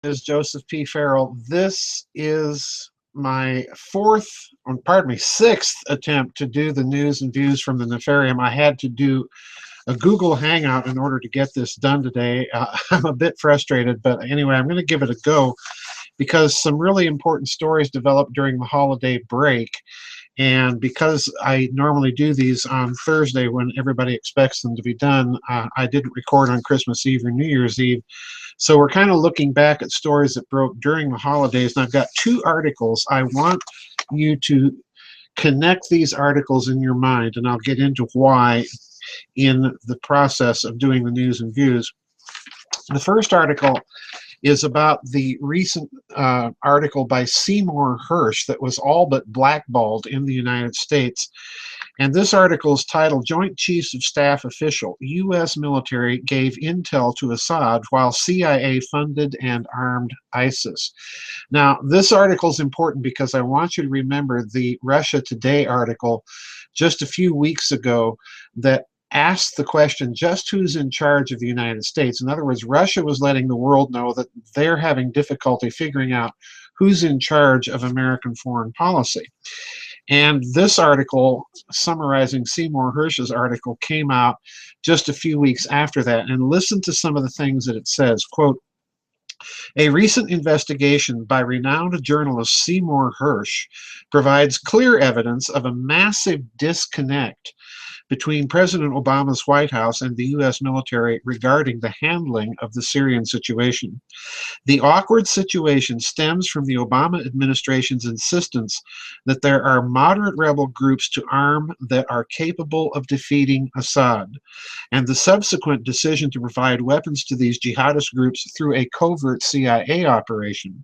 Is Joseph P. Farrell. This is my sixth attempt to do the news and views from the Nefarium. I had to do a Google Hangout in order to get this done today. I'm a bit frustrated, but anyway, I'm going to give it a go because some really important stories developed during the holiday break. And because I normally do these on Thursday when everybody expects them to be done, I didn't record on Christmas Eve or New Year's Eve. So we're kind of looking back at stories that broke during the holidays. And I've got two articles. I want you to connect these articles in your mind, and I'll get into why in the process of doing the news and views. The first article is about the recent article by Seymour Hersch that was all but blackballed in the United States. And this article is titled, Joint Chiefs of Staff Official, U.S. Military Gave Intel to Assad While CIA Funded and Armed ISIS. Now, this article is important because I want you to remember the Russia Today article just a few weeks ago that asked the question, just who's in charge of the United States? In other words, Russia was letting the world know that they're having difficulty figuring out who's in charge of American foreign policy. And this article, summarizing Seymour Hersh's article, came out just a few weeks after that. And listen to some of the things that it says. Quote, a recent investigation by renowned journalist Seymour Hersh provides clear evidence of a massive disconnect between President Obama's White House and the U.S. military regarding the handling of the Syrian situation. The awkward situation stems from the Obama administration's insistence that there are moderate rebel groups to arm that are capable of defeating Assad, and the subsequent decision to provide weapons to these jihadist groups through a covert CIA operation.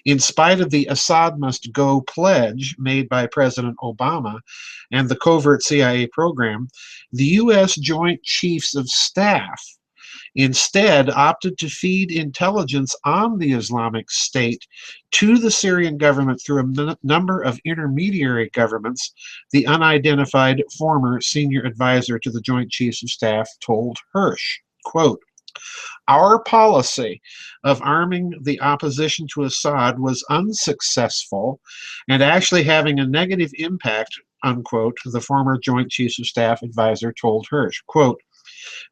In spite of the Assad must go pledge made by President Obama and the covert CIA program, the U.S. Joint Chiefs of Staff instead opted to feed intelligence on the Islamic State to the Syrian government through a number of intermediary governments, the unidentified former senior advisor to the Joint Chiefs of Staff told Hersh. Quote, our policy of arming the opposition to Assad was unsuccessful and actually having a negative impact, unquote, the former Joint Chiefs of Staff advisor told Hersh. Quote,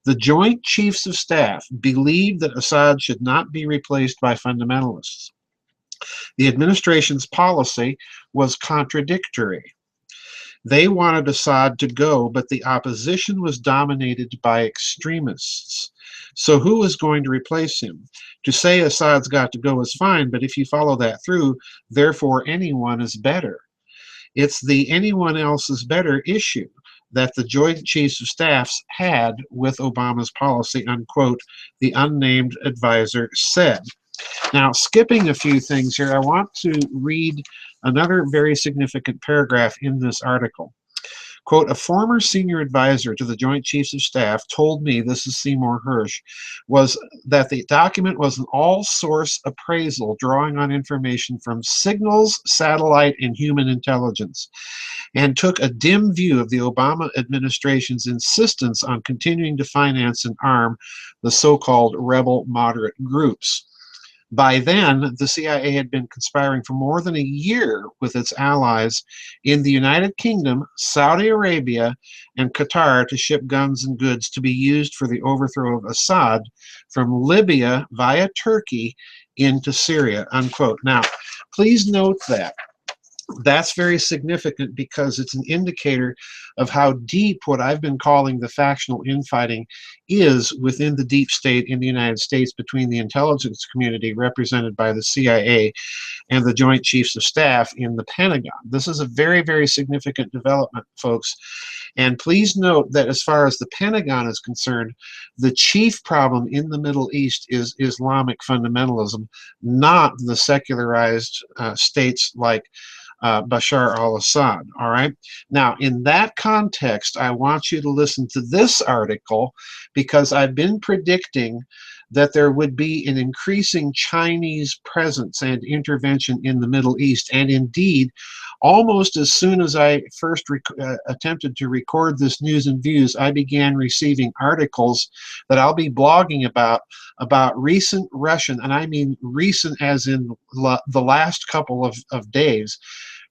the Joint Chiefs of Staff believed that Assad should not be replaced by fundamentalists. The administration's policy was contradictory. They wanted Assad to go, but the opposition was dominated by extremists. So who is going to replace him? To say Assad's got to go is fine, but if you follow that through, therefore anyone is better. It's the anyone else is better issue that the Joint Chiefs of Staffs had with Obama's policy, unquote, the unnamed advisor said. Now, skipping a few things here, I want to read another very significant paragraph in this article. Quote, a former senior advisor to the Joint Chiefs of Staff told me, this is Seymour Hersh, was that the document was an all-source appraisal drawing on information from signals, satellite, and human intelligence, and took a dim view of the Obama administration's insistence on continuing to finance and arm the so-called rebel moderate groups. By then, the CIA had been conspiring for more than a year with its allies in the United Kingdom, Saudi Arabia, and Qatar to ship guns and goods to be used for the overthrow of Assad from Libya via Turkey into Syria, unquote. Now, please note that. That's very significant because it's an indicator of how deep what I've been calling the factional infighting is within the deep state in the United States between the intelligence community represented by the CIA and the Joint Chiefs of Staff in the Pentagon. This is a very, very significant development, folks. And please note that as far as the Pentagon is concerned, the chief problem in the Middle East is Islamic fundamentalism, not the secularized states like Bashar al-Assad, all right? Now, in that context, I want you to listen to this article because I've been predicting that there would be an increasing Chinese presence and intervention in the Middle East. And indeed, almost as soon as I first attempted to record this news and views, I began receiving articles that I'll be blogging about recent Russian, and I mean recent as in the last couple of days,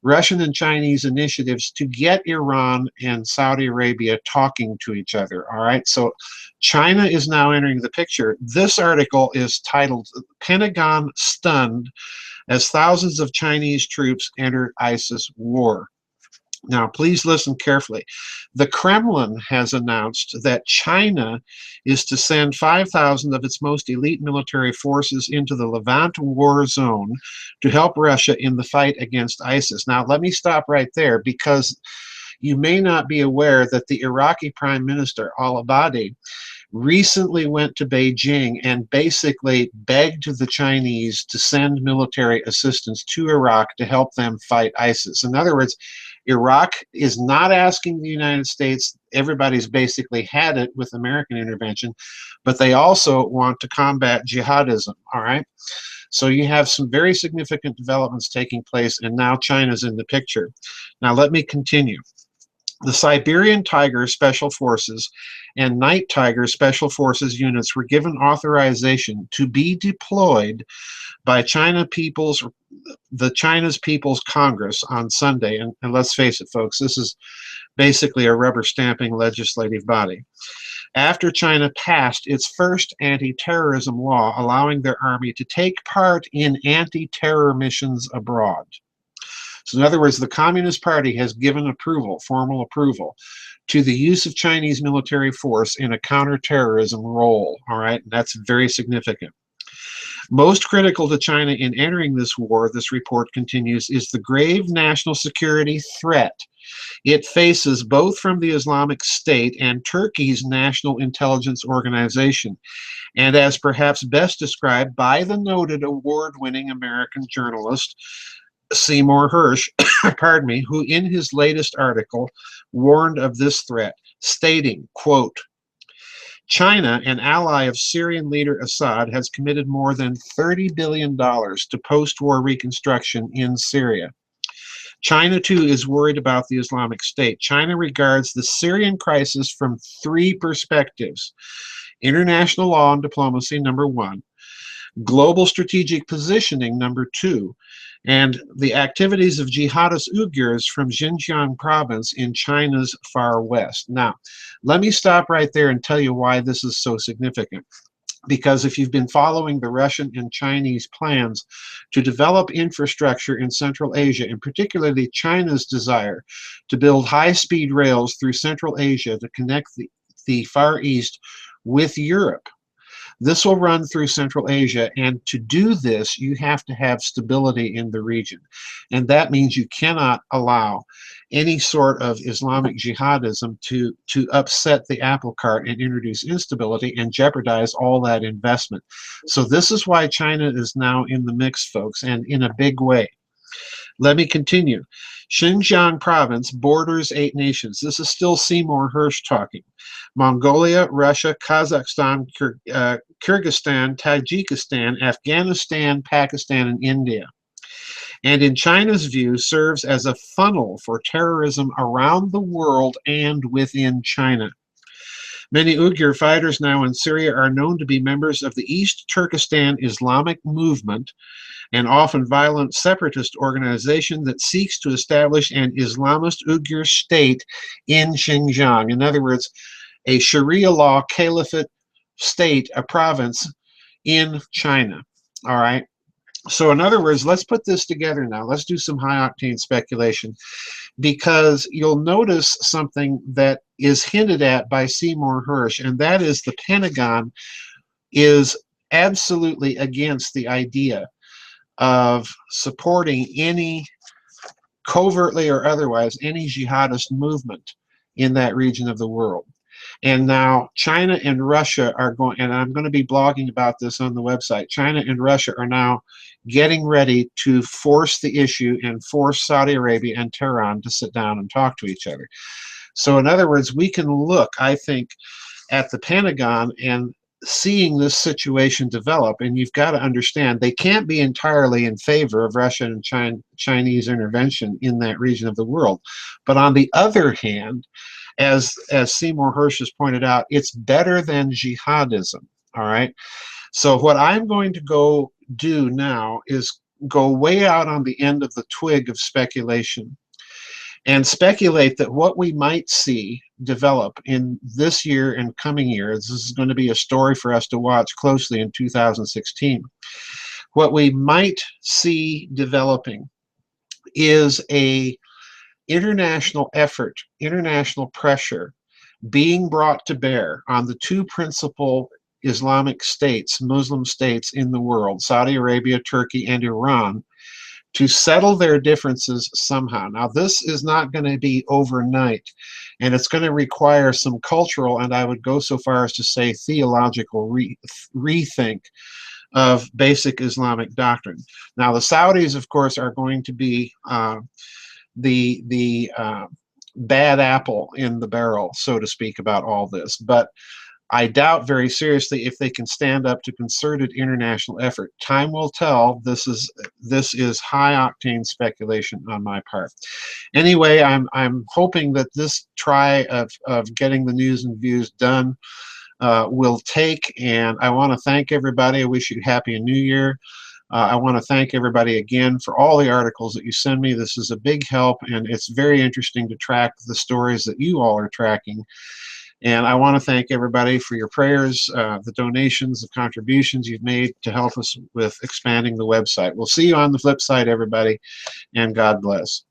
Russian and Chinese initiatives to get Iran and Saudi Arabia talking to each other. All right, so China is now entering the picture. This article is titled "Pentagon Stunned as Thousands of Chinese Troops Enter ISIS War." Now, please listen carefully. The Kremlin has announced that China is to send 5,000 of its most elite military forces into the Levant war zone to help Russia in the fight against ISIS. Now, let me stop right there, because you may not be aware that the Iraqi Prime Minister, al-Abadi, recently went to Beijing and basically begged the Chinese to send military assistance to Iraq to help them fight ISIS. In other words, Iraq is not asking the United States. Everybody's basically had it with American intervention, but they also want to combat jihadism, all right? So you have some very significant developments taking place, and now China's in the picture. Now let me continue. The Siberian Tiger Special Forces and Night Tiger Special Forces units were given authorization to be deployed by China's People's Congress on Sunday. And let's face it, folks, this is basically a rubber stamping legislative body, after China passed its first anti-terrorism law allowing their army to take part in anti-terror missions abroad. So in other words, the Communist Party has given approval, formal approval, to the use of Chinese military force in a counterterrorism role, all right? And that's very significant. Most critical to China in entering this war, this report continues, is the grave national security threat it faces both from the Islamic State and Turkey's National Intelligence Organization, and as perhaps best described by the noted award-winning American journalist Seymour Hersch, pardon me, who in his latest article warned of this threat, stating, quote, China, an ally of Syrian leader Assad, has committed more than $30 billion to post-war reconstruction in Syria. China, too, is worried about the Islamic State. China regards the Syrian crisis from three perspectives. International law and diplomacy, number one. Global strategic positioning, number two. And the activities of jihadist Uyghurs from Xinjiang province in China's far west. Now, let me stop right there and tell you why this is so significant. Because if you've been following the Russian and Chinese plans to develop infrastructure in Central Asia, and particularly China's desire to build high-speed rails through Central Asia to connect the Far East with Europe, this will run through Central Asia, and to do this, you have to have stability in the region. And that means you cannot allow any sort of Islamic jihadism to upset the apple cart and introduce instability and jeopardize all that investment. So this is why China is now in the mix, folks, and in a big way. Let me continue. Xinjiang province borders 8 nations. This is still Seymour Hersh talking. Mongolia, Russia, Kazakhstan, Kyrgyzstan, Tajikistan, Afghanistan, Pakistan, and India. And in China's view, serves as a funnel for terrorism around the world and within China. Many Uyghur fighters now in Syria are known to be members of the East Turkestan Islamic movement, an often violent separatist organization that seeks to establish an Islamist Uyghur state in Xinjiang. In other words, a Sharia law caliphate state, a province in China. All right. So in other words, let's put this together now. Let's do some high-octane speculation, because you'll notice something that is hinted at by Seymour Hersh, and that is the Pentagon is absolutely against the idea of supporting any, covertly or otherwise, any jihadist movement in that region of the world. And now China and Russia are going, and I'm going to be blogging about this on the website, China and Russia are now getting ready to force the issue and force Saudi Arabia and Tehran to sit down and talk to each other. So in other words, we can look, I think, at the Pentagon and seeing this situation develop, and you've got to understand they can't be entirely in favor of Russian and Chinese intervention in that region of the world. But on the other hand, as Seymour Hersch has pointed out, it's better than jihadism. All right. So what I'm going to go do now is go way out on the end of the twig of speculation and speculate that what we might see develop in this year and coming years, this is going to be a story for us to watch closely in 2016. What we might see developing is a international effort, international pressure being brought to bear on the two principal Islamic states, Muslim states in the world, Saudi Arabia, Turkey, and Iran, to settle their differences somehow. Now, this is not going to be overnight, and it's going to require some cultural, and I would go so far as to say theological rethink of basic Islamic doctrine. Now, the Saudis, of course, are going to be the bad apple in the barrel, so to speak, about all this. But I doubt very seriously if they can stand up to concerted international effort. Time will tell. This is high octane speculation on my part. Anyway, I'm hoping that this try of getting the news and views done will take, and I want to thank everybody. I wish you happy New Year. I want to thank everybody again for all the articles that you send me. This is a big help, and it's very interesting to track the stories that you all are tracking. And I want to thank everybody for your prayers, the donations, the contributions you've made to help us with expanding the website. We'll see you on the flip side, everybody, and God bless.